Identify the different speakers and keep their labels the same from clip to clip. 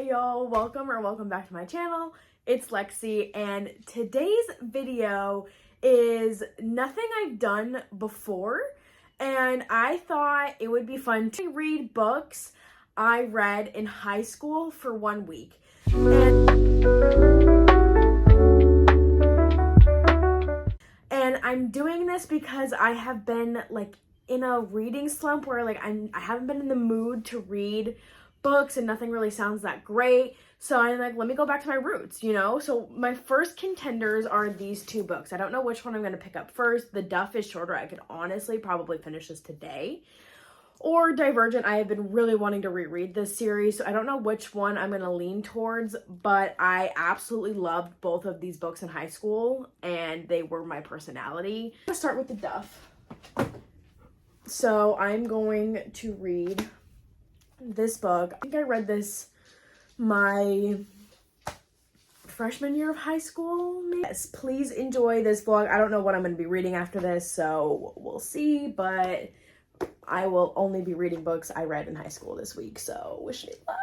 Speaker 1: Hey y'all, welcome back to my channel. It's Lexi, and today's video is nothing I've done before, and I thought it would be fun to read books I read in high school for 1 week. And I'm doing this because I have been like in a reading slump where like I haven't been in the mood to read books and nothing really sounds that great. So I'm like, let me go back to my roots, you know? So my first contenders are these two books. I don't know which one I'm going to pick up first. The Duff is shorter. I could honestly probably finish this today. Or Divergent. I have been really wanting to reread this series, so I don't know which one I'm going to lean towards, but I absolutely loved both of these books in high school, and they were my personality. Let's start with the Duff. So I'm going to read this book. I think I read this my freshman year of high school. Yes, please enjoy this vlog. I don't know what I'm going to be reading after this, so we'll see, but I will only be reading books I read in high school this week, so wish me luck.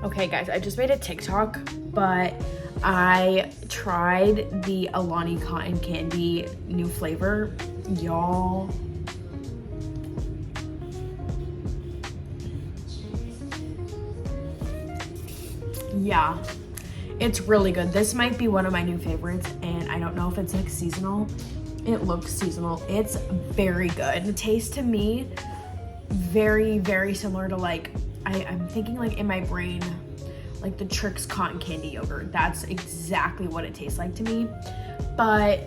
Speaker 1: Okay guys, I just made a TikTok, but I tried the Alani cotton candy new flavor. Y'all, yeah, it's really good. This might be one of my new favorites, and I don't know if it's like seasonal. It looks seasonal. It's very good. The taste to me, very, very similar to like, I'm thinking like in my brain, like the Trix cotton candy yogurt. That's exactly what it tastes like to me. But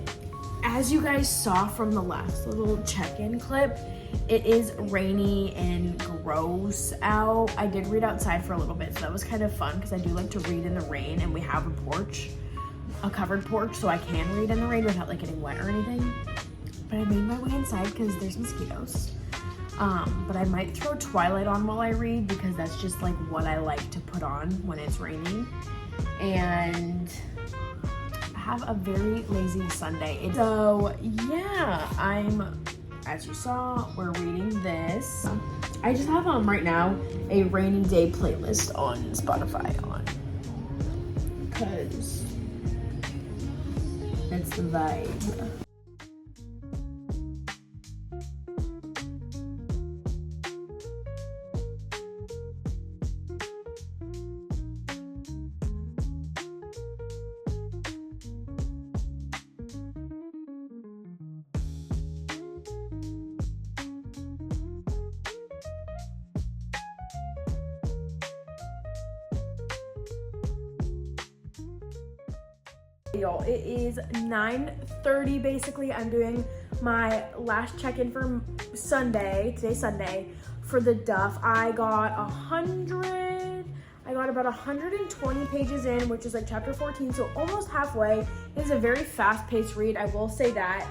Speaker 1: as you guys saw from the last little check-in clip, it is rainy and gross out. I did read outside for a little bit, so that was kind of fun because I do like to read in the rain, and we have a porch, a covered porch, so I can read in the rain without like getting wet or anything. But I made my way inside because there's mosquitoes. But I might throw Twilight on while I read because that's just like what I like to put on when it's raining. And I have a very lazy Sunday. So yeah, as you saw, we're reading this. I just have right now a rainy day playlist on Spotify on, because it's the vibe. Y'all, it is 9:30 basically. I'm doing my last check-in for Sunday. Today's Sunday for the Duff. I got about 120 pages in, which is like chapter 14, so almost halfway. It is a very fast-paced read, I will say that.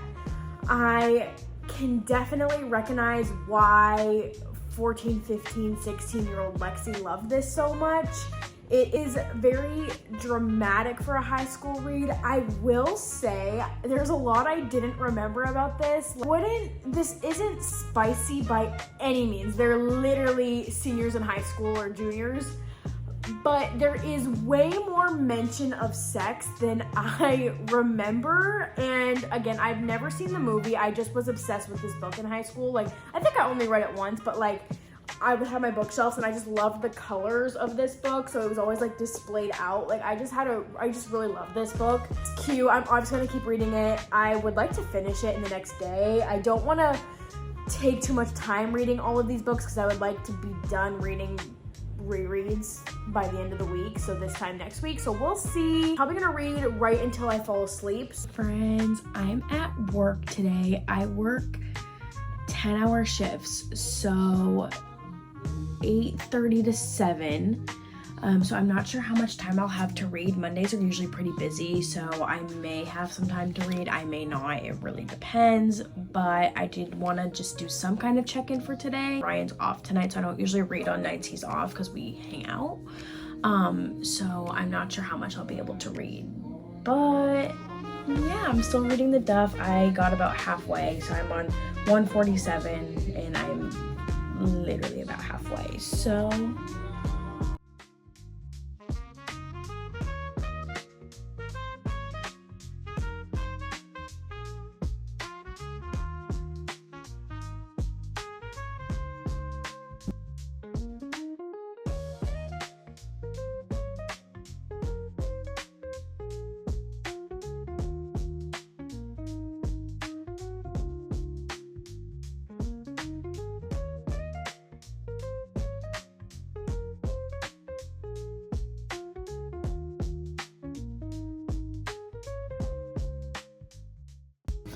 Speaker 1: I can definitely recognize why 14, 15, 16-year-old Lexi loved this so much. It is very dramatic for a high school read. I will say there's a lot I didn't remember about this. This isn't spicy by any means. They're literally seniors in high school or juniors, but there is way more mention of sex than I remember. And again, I've never seen the movie. I just was obsessed with this book in high school. Like, I think I only read it once, but like, I would have my bookshelves, and I just loved the colors of this book, so it was always like displayed out. Like, I just really love this book. It's cute. I'm obviously gonna keep reading it. I would like to finish it in the next day. I don't want to take too much time reading all of these books because I would like to be done reading rereads by the end of the week, so this time next week. So we'll see. Probably gonna read right until I fall asleep. Friends, I'm at work today. I work 10-hour shifts, so 8:30 to 7. So I'm not sure how much time I'll have to read. Mondays are usually pretty busy, so I may have some time to read. I may not. It really depends. But I did want to just do some kind of check-in for today. Ryan's off tonight, so I don't usually read on nights he's off because we hang out. So I'm not sure how much I'll be able to read. But yeah, I'm still reading the Duff. I got about halfway, so I'm on 147, and I'm literally about halfway. So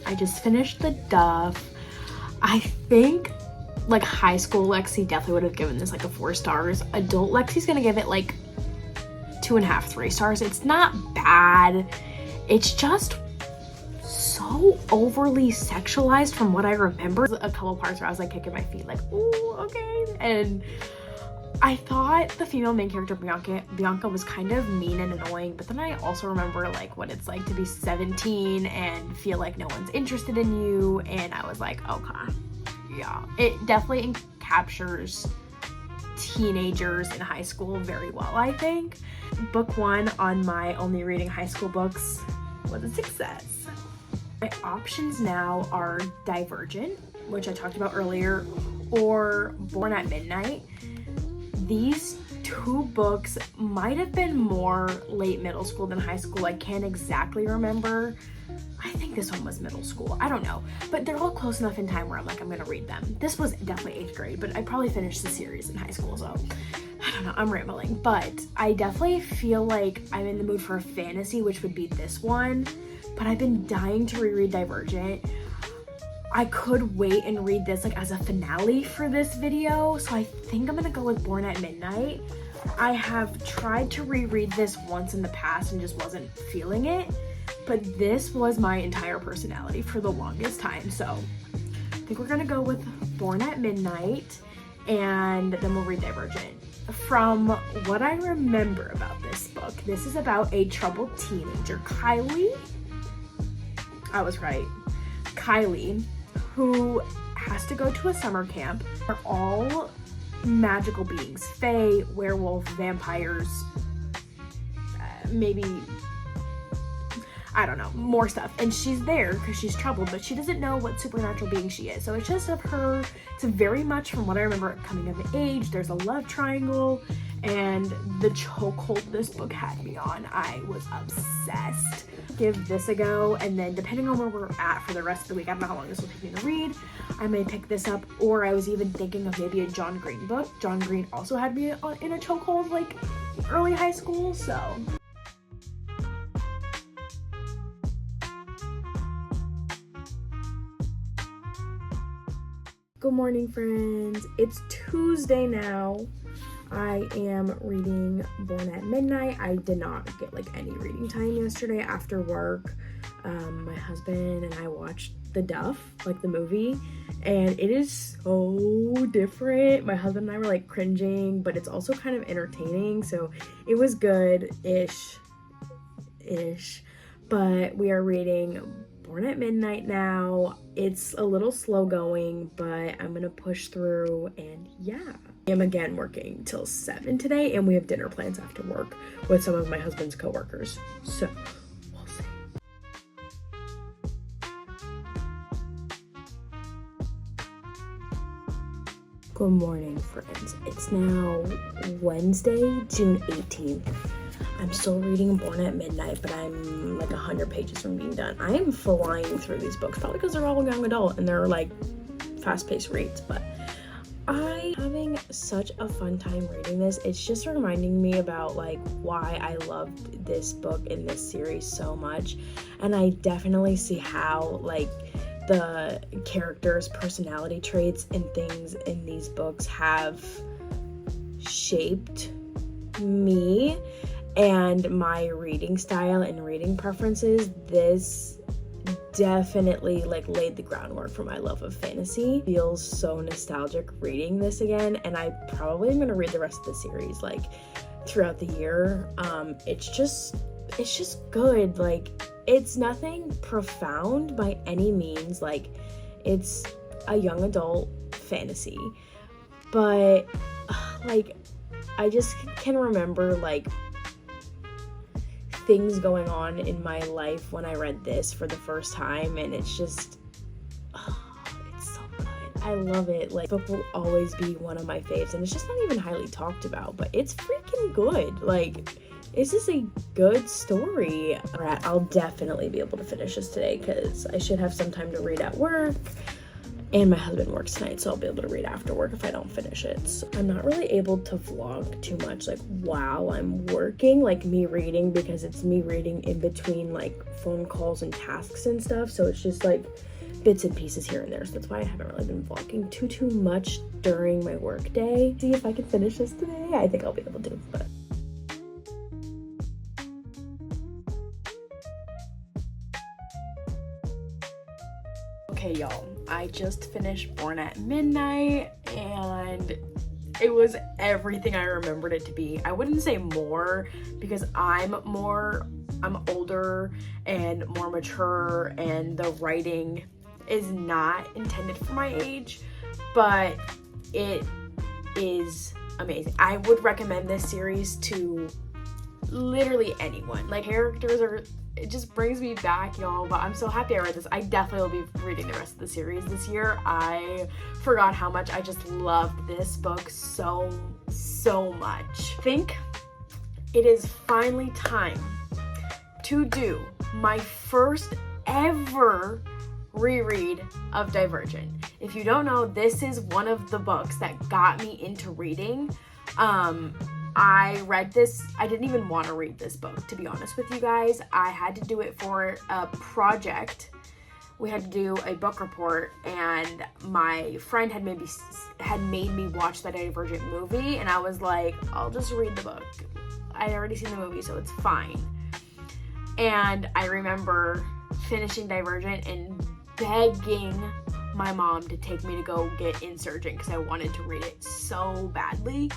Speaker 1: I just finished the Duff. I think like high school Lexi definitely would have given this like a 4 stars. Adult Lexi's gonna give it like 2.5, 3 stars. It's not bad. It's just so overly sexualized from what I remember. A couple parts where I was like kicking my feet like, ooh, okay. And I thought the female main character, Bianca was kind of mean and annoying, but then I also remember like what it's like to be 17 and feel like no one's interested in you, and I was like, okay, yeah. It definitely captures teenagers in high school very well, I think. Book 1 on my only reading high school books was a success. My options now are Divergent, which I talked about earlier, or Born at Midnight. These 2 books might have been more late middle school than high school. I can't exactly remember. I think this one was middle school. I don't know. But they're all close enough in time where I'm like, I'm gonna read them. This was definitely 8th grade, but I probably finished the series in high school, so I don't know, I'm rambling. But I definitely feel like I'm in the mood for a fantasy, which would be this one. But I've been dying to reread Divergent. I could wait and read this like as a finale for this video, so I think I'm gonna go with Born at Midnight. I have tried to reread this once in the past and just wasn't feeling it, but this was my entire personality for the longest time, so I think we're gonna go with Born at Midnight, and then we'll read Divergent. From what I remember about this book, this is about a troubled teenager, Kylie. I was right. Kylie, who has to go to a summer camp. They're all magical beings, fae, werewolf, vampires, maybe, I don't know, more stuff. And she's there because she's troubled, but she doesn't know what supernatural being she is. So it's just of her. It's very much from what I remember coming of age. There's a love triangle, and the chokehold this book had me on. I was obsessed. Give this a go, and then depending on where we're at for the rest of the week, I don't know how long this will take me to read, I may pick this up, or I was even thinking of maybe a John Green book. John Green also had me in a chokehold like early high school, so. Good morning, friends. It's Tuesday now. I am reading Born at Midnight. I did not get like any reading time yesterday after work. My husband and I watched the Duff, like the movie, and it is so different. My husband and I were like cringing, but it's also kind of entertaining, so it was good-ish. But we are reading Born at Midnight now. It's a little slow going, but I'm gonna push through, and yeah. I am again working till 7 today, and we have dinner plans after work with some of my husband's coworkers, so we'll see. Good morning, friends. It's now Wednesday, June 18th. I'm still reading Born at Midnight, but I'm like 100 pages from being done. I am flying through these books, probably because they're all young adult and they're like fast-paced reads, but I'm having such a fun time reading this. It's just reminding me about like why I loved this book in this series so much, and I definitely see how like the characters' personality traits and things in these books have shaped me and my reading style and reading preferences, this definitely like laid the groundwork for my love of fantasy. Feels so nostalgic reading this again, and I probably am gonna read the rest of the series like throughout the year. It's just good. Like, it's nothing profound by any means. Like, it's a young adult fantasy, but like, I just can remember like things going on in my life when I read this for the first time, and it's just, it's so good. I love it. Like, the book will always be one of my faves, and it's just not even highly talked about, but it's freaking good. Like, it's just a good story. Alright, I'll definitely be able to finish this today because I should have some time to read at work, and my husband works tonight, so I'll be able to read after work if I don't finish it. So I'm not really able to vlog too much like while I'm working, like me reading, because it's me reading in between like phone calls and tasks and stuff, so it's just like bits and pieces here and there. So that's why I haven't really been vlogging too much during my work day. See if I can finish this today. I think I'll be able to, but okay, y'all, I just finished Born at Midnight, and it was everything I remembered it to be. I wouldn't say more, because I'm older and more mature, and the writing is not intended for my age, but it is amazing. I would recommend this series to literally anyone. Like, characters are, it just brings me back, y'all, but I'm so happy I read this. I definitely will be reading the rest of the series this year. I forgot how much I just loved this book so much. I think it is finally time to do my first ever reread of Divergent. If you don't know, this is one of the books that got me into reading. I read this, I didn't even want to read this book, to be honest with you guys. I had to do it for a project. We had to do a book report, and my friend had made me watch the Divergent movie, and I was like, I'll just read the book. I'd already seen the movie, so it's fine. And I remember finishing Divergent and begging my mom to take me to go get Insurgent because I wanted to read it so badly.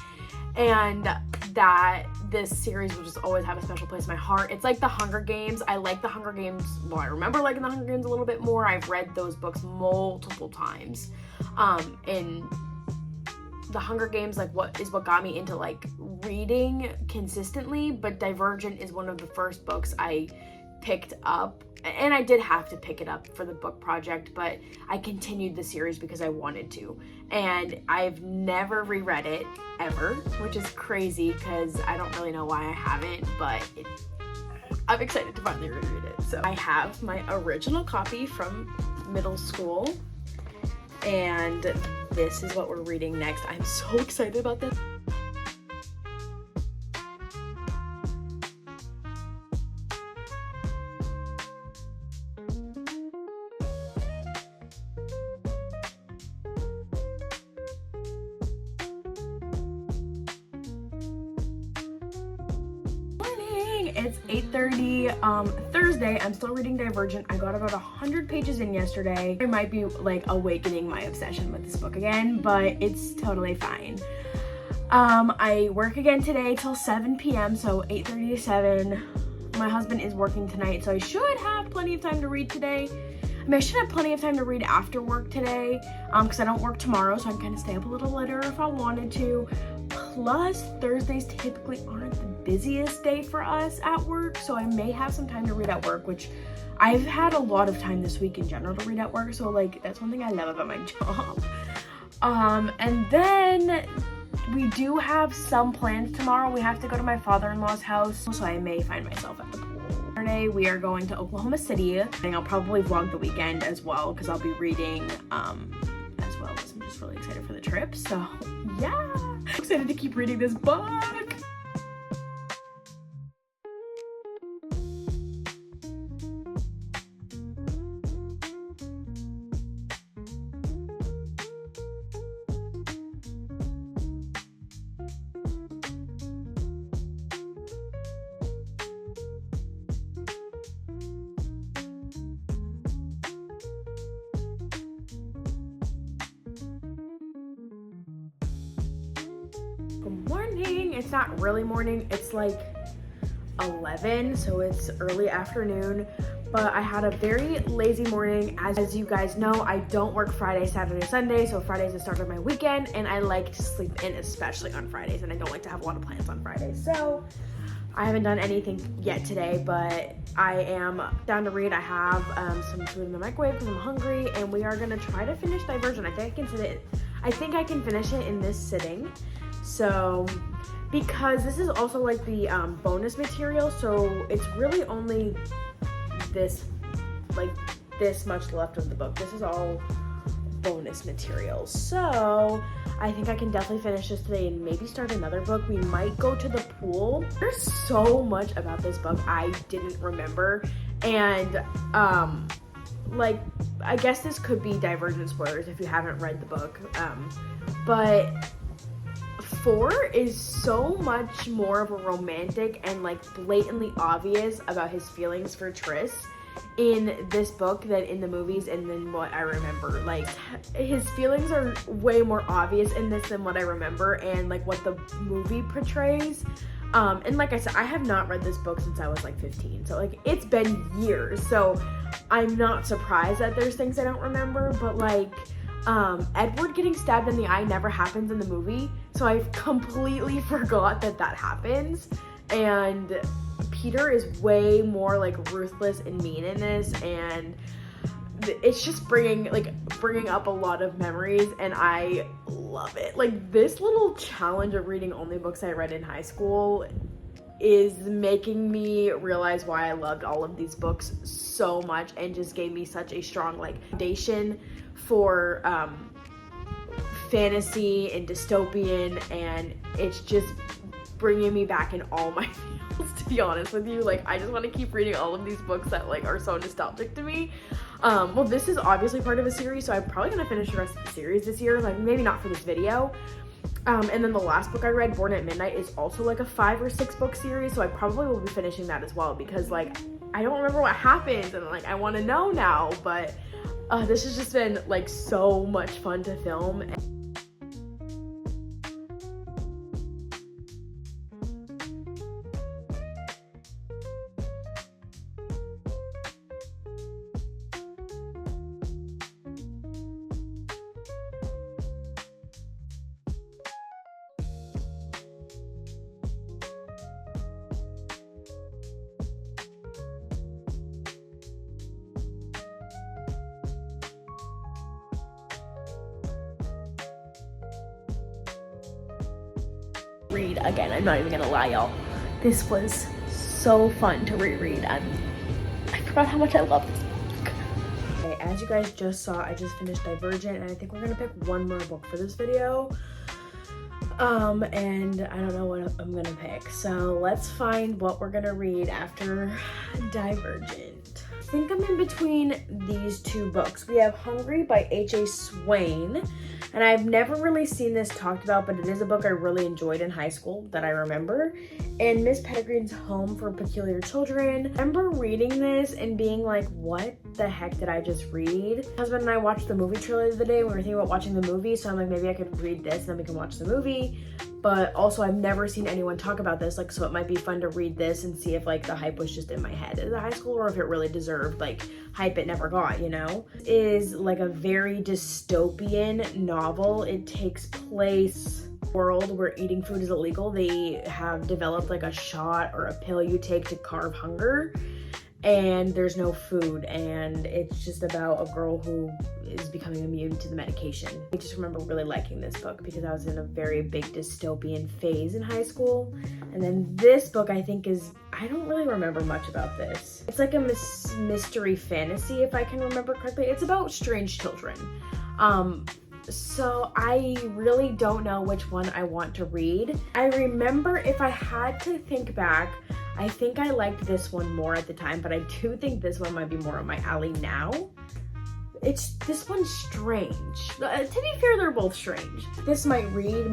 Speaker 1: And that this series will just always have a special place in my heart. It's like the Hunger Games. I like the Hunger Games. Well, I remember liking the Hunger Games a little bit more. I've read those books multiple times. And the Hunger Games, like, what got me into like reading consistently. But Divergent is one of the first books I picked up, and I did have to pick it up for the book project, but I continued the series because I wanted to. And I've never reread it ever, which is crazy because I don't really know why I haven't, but I'm excited to finally reread it. So I have my original copy from middle school, and this is what we're reading next. I'm so excited about this. It's 8:30 Thursday. I'm still reading Divergent. I got about 100 pages in yesterday. I might be like awakening my obsession with this book again, but it's totally fine. I work again today till 7 p.m. so 8:30 to 7. My husband is working tonight, so I should have plenty of time to read today. I mean, I should have plenty of time to read after work today, because I don't work tomorrow, so I can kind of stay up a little later if I wanted to. Plus, Thursdays typically aren't the busiest day for us at work, so I may have some time to read at work, which I've had a lot of time this week in general to read at work, so like that's one thing I love about my job. And then we do have some plans tomorrow. We have to go to my father-in-law's house, so I may find myself at the pool. Saturday, we are going to Oklahoma City, and I'll probably vlog the weekend as well because I'll be reading as well, because I'm just really excited for the trip. So yeah, I'm excited to keep reading this book. Good morning. It's not really morning. It's like 11, so it's early afternoon. But I had a very lazy morning. As you guys know, I don't work Friday, Saturday, Sunday, so Friday's the start of my weekend, and I like to sleep in, especially on Fridays, and I don't like to have a lot of plans on Fridays. So I haven't done anything yet today, but I am down to read. I have some food in the microwave because I'm hungry, and we are gonna try to finish Divergent. I think I can finish it in this sitting. So, because this is also like the bonus material, so it's really only this much left of the book. This is all bonus material. So I think I can definitely finish this today and maybe start another book. We might go to the pool. There's so much about this book I didn't remember, and like, I guess this could be Divergent spoilers if you haven't read the book, but 4 is so much more of a romantic and like blatantly obvious about his feelings for Triss in this book than in the movies and than what I remember. Like, his feelings are way more obvious in this than what I remember and like what the movie portrays. And like I said, I have not read this book since I was like 15, so like it's been years, so I'm not surprised that there's things I don't remember. But like Edward getting stabbed in the eye never happens in the movie, so I completely forgot that happens. And Peter is way more like ruthless and mean in this, and it's just bringing up a lot of memories, and I love it. Like, this little challenge of reading only books I read in high school is making me realize why I loved all of these books so much, and just gave me such a strong like foundation for fantasy and dystopian, and it's just bringing me back in all my feels, to be honest with you. Like, I just want to keep reading all of these books that like are so nostalgic to me. Well, this is obviously part of a series, so I'm probably gonna finish the rest of the series this year, like maybe not for this video. And then the last book I read, Born at Midnight, is also like a 5 or 6 book series, so I probably will be finishing that as well, because like I don't remember what happens and like I want to know now. But this has just been like so much fun to film. Read again. I'm not even gonna lie, y'all. This was so fun to reread. I forgot how much I love this book. Okay, as you guys just saw, I just finished Divergent, and I think we're gonna pick one more book for this video. And I don't know what I'm gonna pick. So let's find what we're gonna read after Divergent. I think I'm in between these 2 books. We have Hungry by H.A. Swain, and I've never really seen this talked about, but it is a book I really enjoyed in high school that I remember. And Miss Peregrine's Home for Peculiar Children. I remember reading this and being like, what the heck did I just read? My husband and I watched the movie trailer the other day. We were thinking about watching the movie, so I'm like, maybe I could read this and then we can watch the movie. But also, I've never seen anyone talk about this, like, so it might be fun to read this and see if like the hype was just in my head as a high school, or if it really deserved like hype it never got, you know? It is like a very dystopian novel. It takes place world where eating food is illegal. They have developed like a shot or a pill you take to carve hunger, and there's no food, and it's just about a girl who is becoming immune to the medication. I just remember really liking this book because I was in a very big dystopian phase in high school. And then this book, I think, I don't really remember much about this. It's like a mystery fantasy, if I can remember correctly. It's about strange children. So I really don't know which one I want to read. I remember, if I had to think back, I think I liked this one more at the time, but I do think this one might be more up my alley now. This one's strange. To be fair, they're both strange. This might read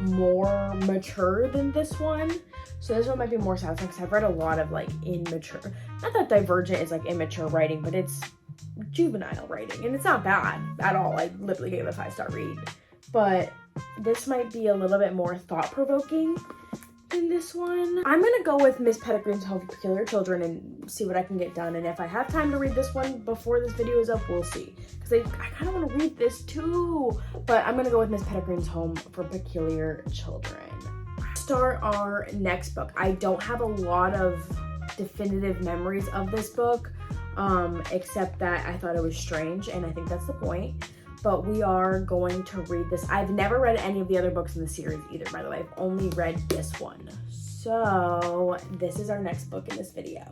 Speaker 1: more mature than this one, so this one might be more satisfying because I've read a lot of like immature. Not that Divergent is like immature writing, but it's juvenile writing, and it's not bad at all. I literally gave it a 5-star read, but this might be a little bit more thought-provoking than this one. I'm gonna go with Miss Peregrine's Home for Peculiar Children and see what I can get done. And if I have time to read this one before this video is up, we'll see. Because I kind of want to read this too. But I'm gonna go with Miss Peregrine's Home for Peculiar Children. Start our next book. I don't have a lot of definitive memories of this book, except that I thought it was strange, and I think that's the point. But we are going to read this. I've never read any of the other books in the series either, by the way. I've only read this one. So this is our next book in this video.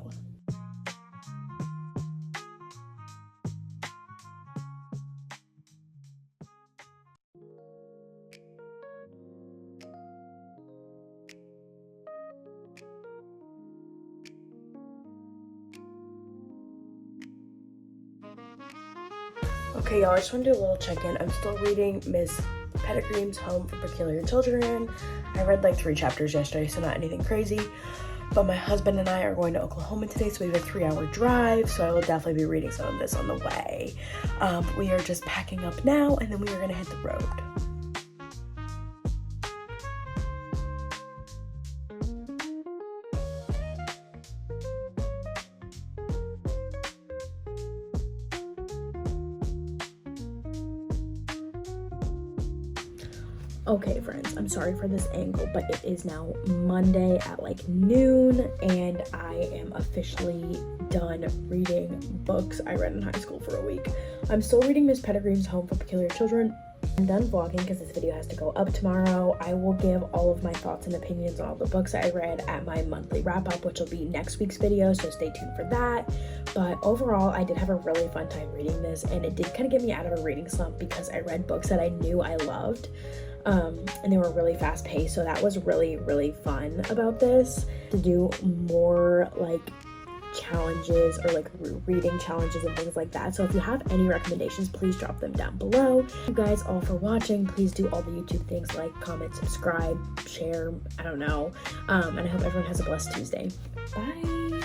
Speaker 1: Okay, y'all, I just want to do a little check-in. I'm still reading Miss Peregrine's Home for Peculiar Children. I read like 3 chapters yesterday, so not anything crazy. But my husband and I are going to Oklahoma today, so we have a 3-hour drive, so I will definitely be reading some of this on the way. We are just packing up now, and then we are going to hit the road. Okay, friends, I'm sorry for this angle, but it is now Monday at like noon, and I am officially done reading books I read in high school for a week. I'm still reading Miss Peregrine's Home for Peculiar Children. I'm done vlogging because this video has to go up tomorrow. I will give all of my thoughts and opinions on all the books I read at my monthly wrap-up, which will be next week's video, so stay tuned for that. But overall, I did have a really fun time reading this, and it did kind of get me out of a reading slump because I read books that I knew I loved. And they were really fast paced, so that was really, really fun about this, to do more like challenges or like reading challenges and things like that. So if you have any recommendations, please drop them down below. Thank you guys all for watching. Please do all the YouTube things like comment, subscribe, share, I don't know. And I hope everyone has a blessed Tuesday. Bye.